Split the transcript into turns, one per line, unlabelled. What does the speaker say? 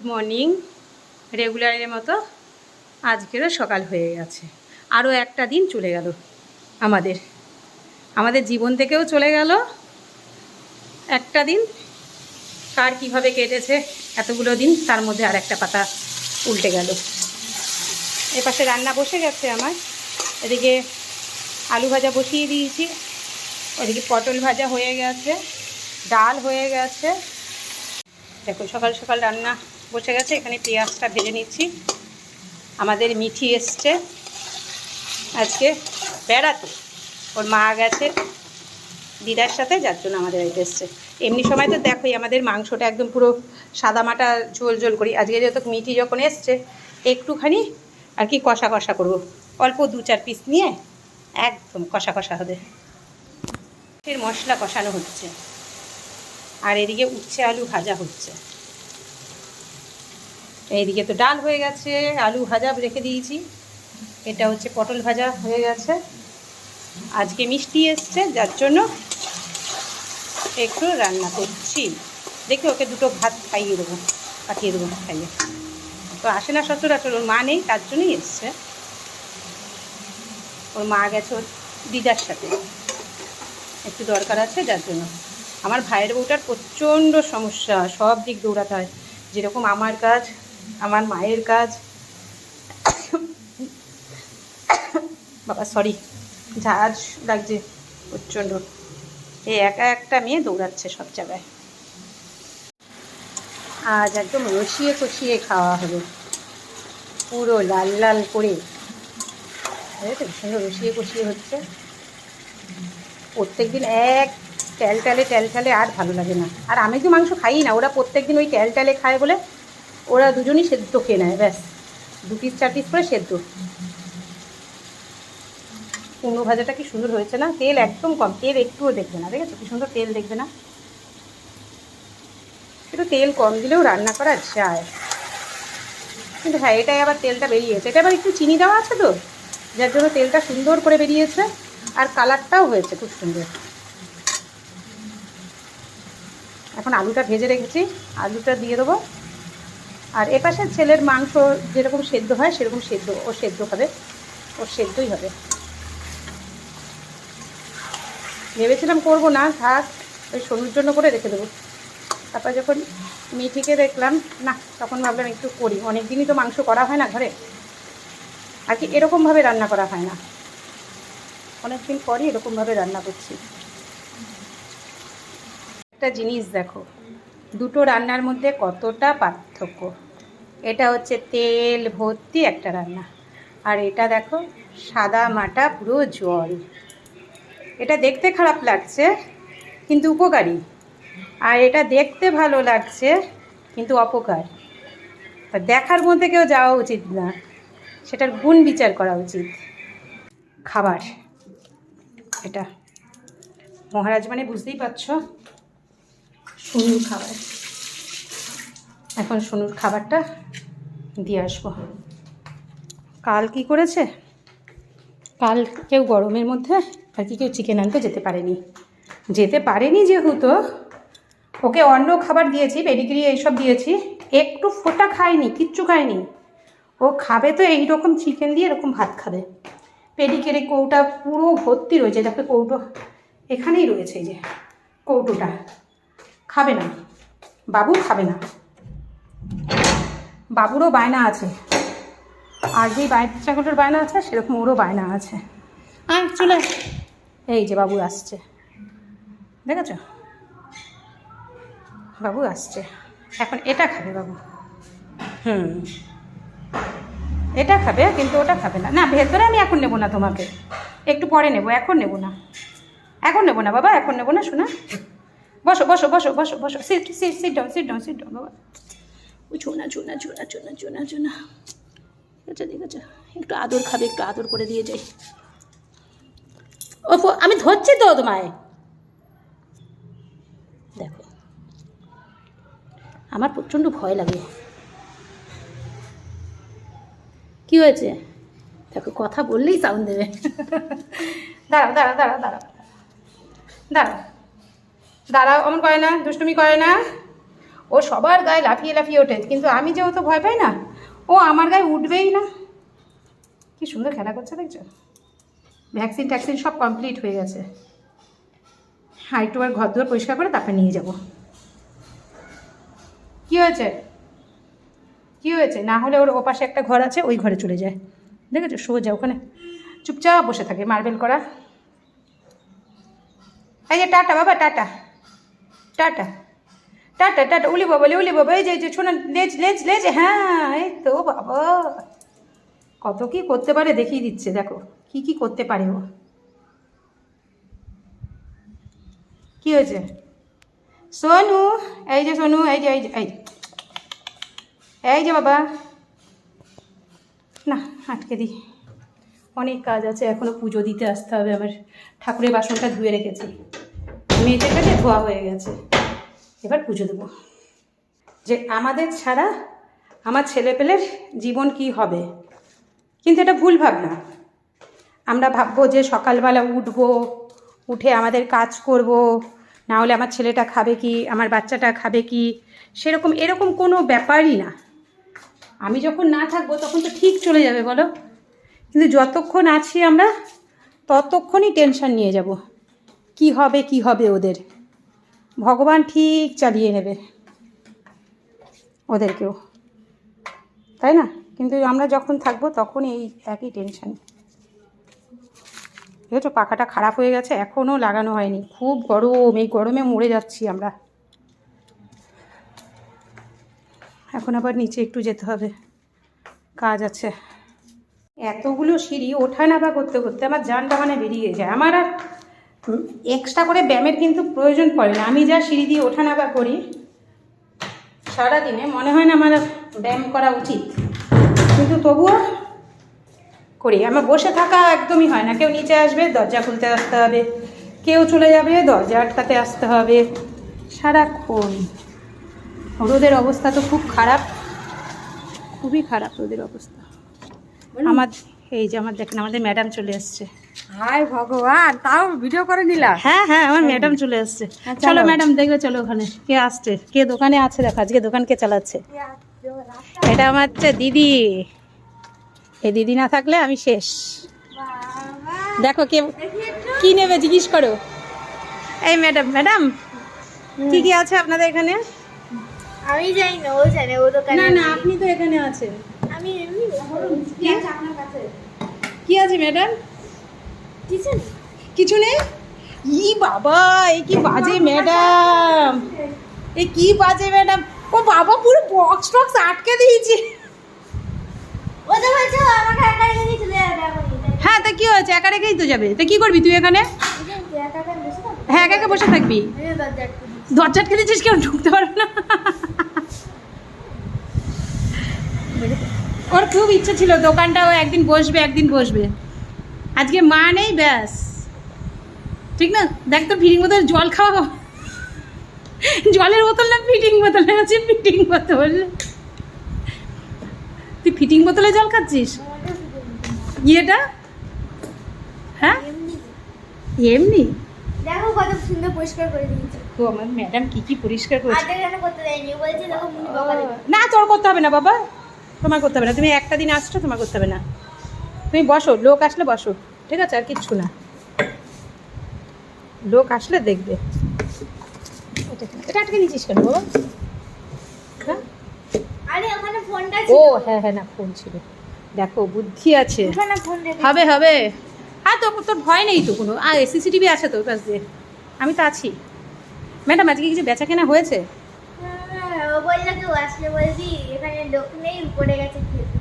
Morning. রেগুলারের মতো আজকেরও সকাল হয়ে গেছে, আরও একটা দিন চলে গেল। আমাদের জীবন থেকেও চলে গেল একটা দিন। কার কীভাবে কেটেছে এতগুলো দিন, তার মধ্যে আর একটা পাতা উল্টে গেল। এপাশে রান্না বসে গেছে আমার, এদিকে আলু ভাজা বসিয়ে দিয়েছি, ওদিকে পটল ভাজা হয়ে গেছে, ডাল হয়ে গেছে। দেখো সকাল সকাল রান্না বসে গেছে। এখানে পেঁয়াজটা ভেজে নিচ্ছি। আমাদের মিঠি এসছে আজকে বেড়াতে, ওর মা গেছে দিদার সাথে, যার জন্য আমাদের বাড়িতে এসছে। এমনি সময় তো দেখোই আমাদের মাংসটা একদম পুরো সাদামাটা ঝোল ঝোল করি। আজকে যেহেতু মিঠি যখন এসছে একটুখানি আর কি কষা কষা করবো, অল্প 2-4 পিস নিয়ে একদম কষা কষা হবে। ফের মশলা কষানো হচ্ছে, আর এদিকে উচ্ছে আলু ভাজা হচ্ছে। এইদিকে তো ডাল হয়ে গেছে, আলু ভাজা রেখে দিয়েছি, এটা হচ্ছে পটল ভাজা হয়ে গেছে। আজকে মিষ্টি এসছে, যার জন্য একটু রান্না করছি। দেখি ওকে দুটো ভাত খাইয়ে দেবো, পাঠিয়ে দেবো খাইয়ে। তো আসে না সচরাচর, ওর মা নেই, তার জন্যই এসছে। ওর মা গেছে ওর দিদার সাথে, একটু দরকার আছে, যার জন্য। আমার ভাইয়ের বউটার প্রচণ্ড সমস্যা, সব দিক দৌড়াতে হয়। যেরকম আমার কাজ, আমার মায়ের কাজ, বাবা সরি ঝাঁজ লাগছে প্রচণ্ড। এই একা একটা মেয়ে দৌড়াচ্ছে সব জায়গায়। আজ একদম রসিয়ে কষিয়ে খাওয়া হবে, পুরো লাল লাল করে। সুন্দর রসিয়ে কষিয়ে হচ্ছে। প্রত্যেক দিন এক ট্যালটালে আর ভালো লাগে না। আর আমি তো মাংস খাই না, ওরা প্রত্যেক দিন ওই ট্যালটালে খায় বলে ওরা দুজনই সেদ্ধ খেয়ে নেয়, ব্যাস 2 পিস 4 পিস করে সেদ্ধ। কুমড়ো ভাজাটা কি সুন্দর হয়েছে না? তেল একদম কম, তেল একটুও দেখবে না, দেখেছো কি সুন্দর তেল দেখবে না? একটু তেল কম দিলেও রান্না করা যায়, কিন্তু হ্যাঁ এটাই আবার তেলটা বেরিয়েছে। এটা আবার একটু চিনি দেওয়া আছে তো, যার জন্য তেলটা সুন্দর করে বেরিয়েছে, আর কালারটাও হয়েছে খুব সুন্দর। এখন আলুটা ভেজে রেখেছি, আলুটা দিয়ে দেবো। আর এপাশে ছেলের মাংস যেরকম সেদ্ধ হয় সেরকম সেদ্ধ, ও সেদ্ধ খাবে, ওর সেদ্ধই হবে। ভেবেছিলাম করবো না, থাক ওই সোনুর জন্য করে রেখে দেবো। তারপর যখন মিঠিকে দেখলাম না, তখন ভাবলাম একটু করি। অনেক দিনই তো মাংস করা হয় না ঘরে, আর কি এরকমভাবে রান্না করা হয় না, অনেক দিন পরই এরকমভাবে রান্না করছি। একটা জিনিস দেখো, দুটো রান্নার মধ্যে কতটা পার্থক্য। এটা হচ্ছে তেল ভর্তি একটা রান্না, আর এটা দেখো সাদা মাটা পুরো জল। এটা দেখতে খারাপ লাগছে কিন্তু উপকারী, আর এটা দেখতে ভালো লাগছে কিন্তু অপকার। দেখার মধ্যে কেউ যাওয়া উচিত না, সেটার গুণ বিচার করা উচিত। খাবার এটা মহারাজ মানে বুঝতেই পারছো, সোনুর খাবার। এখন সোনুর খাবারটা দিয়ে আসবো। কাল কি করেছে, কাল কেউ গরমের মধ্যে আর কি কেউ চিকেন আনতে যেতে পারেনি, যেহেতু ওকে অন্য খাবার দিয়েছি, পেডিগ্রি এইসব দিয়েছি, একটু ফোঁটা খায়নি, কিচ্ছু খায়নি। ও খাবে তো এইরকম চিকেন দিয়ে এরকম ভাত খাবে। পেডিগ্রি কৌটা পুরো ভর্তি রয়েছে, দেখো কৌটো এখানেই রয়েছে, এই যে কৌটোটা। খাবে না, বাবু খাবে না। বাবুরও বায়না আছে, আর যেই বাচ্চাগুলোর বায়না আছে সেরকম ওরও বায়না আছে। আর চলে, এই যে বাবু আসছে, দেখেছ বাবু আসছে। এখন এটা খাবে বাবু, এটা খাবে, কিন্তু ওটা খাবে না। না ভেতরে আমি এখন নেবো না, তোমাকে একটু পরে নেবো, এখন নেবো না, বাবা, এখন নেবো না শোনা। বসো বসো বসো বসো বসো, সিট ডাউন বাবা। ও চোনা দেখেছ, একটু আদর খাবে, একটু আদর করে দিয়ে যাই। ও আমি ধরছি তো তোমায়, দেখো আমার প্রচণ্ড ভয় লাগে। কি হয়েছে দেখো, কথা বললেই সাউন্ড দেবে। দাঁড়াও, অমন করে না, দুষ্টুমি করে না। ও সবার গায়ে লাফিয়ে লাফিয়ে ওঠে, কিন্তু আমি যেহেতু ভয় পাই না, ও আমার গায়ে উঠবেই না। কি সুন্দর খেলা করছে দেখছো। ভ্যাকসিন ট্যাকসিন সব কমপ্লিট হয়ে গেছে। হ্যাঁ, একটু আর ঘর দুয়ার পরিষ্কার করে তারপরে নিয়ে যাব। কি হয়েছে? কি হয়েছে? না হলে ওর ওপাশে একটা ঘর আছে, ওই ঘরে চলে যায়। দেখেছো, সোজা ওখানে চুপচাপ বসে থাকে মার্বেল করা। এই যে টাটা বাবা, টাটা টাটা টাটা টাটা, উলি বাবা, উলি বাবা। এই যে শোনা, লেজ লেজ লেজ, হ্যাঁ এই তো বাবা, কত কি করতে পারে দেখিয়ে দিচ্ছে। দেখো কি কি করতে পারে ও। কি হয়েছে সোনু? এই যে সোনু, এই যে এই যে এই যে বাবা, না আটকে দিই, অনেক কাজ আছে এখনও। পুজো দিতে আসতে হবে আমার। ঠাকুরের বাসনটা ধুয়ে রেখেছি, মেয়েদের কাছে ধোয়া হয়ে গেছে, এবার পুজো দেবো। যে আমাদের ছাড়া আমার ছেলেপেলের জীবন কি হবে, কিন্তু এটা ভুল ভাবনা। আমরা ভাববো যে সকালবেলা উঠবো, উঠে আমাদের কাজ করব, না হলে আমার ছেলেটা খাবে কি, আমার বাচ্চাটা খাবে কি, সেরকম এরকম কোনো ব্যাপারই না। আমি যখন না থাকবো তখন তো ঠিক চলে যাবে বলো, কিন্তু যতক্ষণ আছি আমরা ততক্ষণই টেনশন নিয়ে যাব, কি হবে কি হবে ওদের। ভগবান ঠিক চালিয়ে নেবে ওদেরকেও, তাই না? কিন্তু আমরা যখন থাকবো তখন এই একই টেনশন। দেখেছো পাখাটা খারাপ হয়ে গেছে, এখনও লাগানো হয়নি। খুব গরম, এই গরমে মরে যাচ্ছি আমরা। এখন আবার নিচে একটু যেতে হবে, কাজ আছে। এতগুলো সিঁড়ি ওঠা নামা করতে করতে আমার জানটা মানে বেরিয়ে যায়। আমার আর এক্সট্রা করে ব্যায়ামের কিন্তু প্রয়োজন পড়ে না। আমি যা সিঁড়ি দিয়ে ওঠা নামা করি সারাদিনে, মনে হয় না আমার ব্যায়াম করা উচিত, কিন্তু তবুও করি। আমার বসে থাকা একদমই হয় না। কেউ নিচে আসবে, দরজা খুলতে আসতে হবে, কেউ চলে যাবে, দরজা আটকাতে আসতে হবে, সারাক্ষণ। রোদের অবস্থা তো খুব খারাপ, খুবই খারাপ রোদের অবস্থা। আমার এই যে আমার দেখেন, আমাদের ম্যাডাম চলে এসছে।
হাই ভগবান, তাও ভিডিও করে নিলা?
হ্যাঁ হ্যাঁ, আমার ম্যাডাম চলে এসছে। চলো ম্যাডাম, দেখবে চলো ওখানে কে আসছে, কে দোকানে আছে দেখো, আজকে দোকান কে চালাচ্ছে। এটা আমার হচ্ছে দিদি। এই দিদি না থাকলে আমি শেষ। দেখো কে কি নেবে জিজ্ঞেস করো। এই ম্যাডাম, ম্যাডাম কি কি আছে আপনাদের এখানে?
আমি জানি না, ও জানে, ও দোকানে।
না না, আপনি তো এখানে আছেন।
আমি এমনি কি আছে আপনার কাছে?
কি আছে ম্যাডাম?
কিছু
কিছু নেই? ই বাবা, এই কি বাজে ম্যাডাম, এই কি বাজে ম্যাডাম। ও বাবা, পুরো বক্স টক্স আটকে দিয়েছে।
ও তো বলছে আমাকে একা রেখে দিয়ে চলে যাবে এখন।
হ্যাঁ, তা কি হয়েছে, একা রেখেই তো যাবে। তা কি করবি তুই এখানে?
একা একা বসে থাকো।
হ্যাঁ, একা একা বসে থাকবি?
এই দরজা আটকে দিয়েছি।
দরজা আটকে দিয়েছিস, কেউ ঢুকতে পারবে না। ওর খুব ইচ্ছে ছিল দোকানটা ও একদিন বসবে, একদিন বসবে। আজকে মা নেই, ব্যাস। ঠিক না? দেখ তো ফিটিং বোতল জল খাওয়া, জলের বোতল না ফিটিং বোতল আছে, ফিটিং বোতল। তুই ফিটিং বোতলে জল খাচ্ছিস? ইয়েটা হ্যাঁ এমনি।
দেখো কত সুন্দর পরিষ্কার করে দিয়েছে।
তো আমার ম্যাডাম কি কি পরিষ্কার করেছে।
আগে কেন করতে দেয়নি? বলছে দেখো মুনি বকা দেবে।
না, তোর করতে হবে না বাবা, তোমার করতে হবে না। তুমি একটা দিন আসছো, তোমার করতে হবে না। তুমি বসো, লোক আসলে বসো, ঠিক আছে? আর কিচ্ছু না, লোক আসলে দেখবে। এটা আটকে নিচ্ছিস কেন বাবা? হ্যাঁ,
আরে ওখানে ফোনটা
ও
ছিল।
হ্যাঁ হ্যাঁ, না ফোন ছিল। দেখো বুদ্ধি আছে।
ওখানে ফোন রেখে।
হবে হবে। হ্যাঁ, তো তোর ভয় নেই তো কোনো। আর সিসিটিভি আছে তোর কাছ দিয়ে, আমি তো আছি। ম্যাডাম আজকে কিছু বেচা কেনা হয়েছে?
ও বললো কেউ আসলে বলবি এখানে লোক নেই, উপরে গেছে খেতে।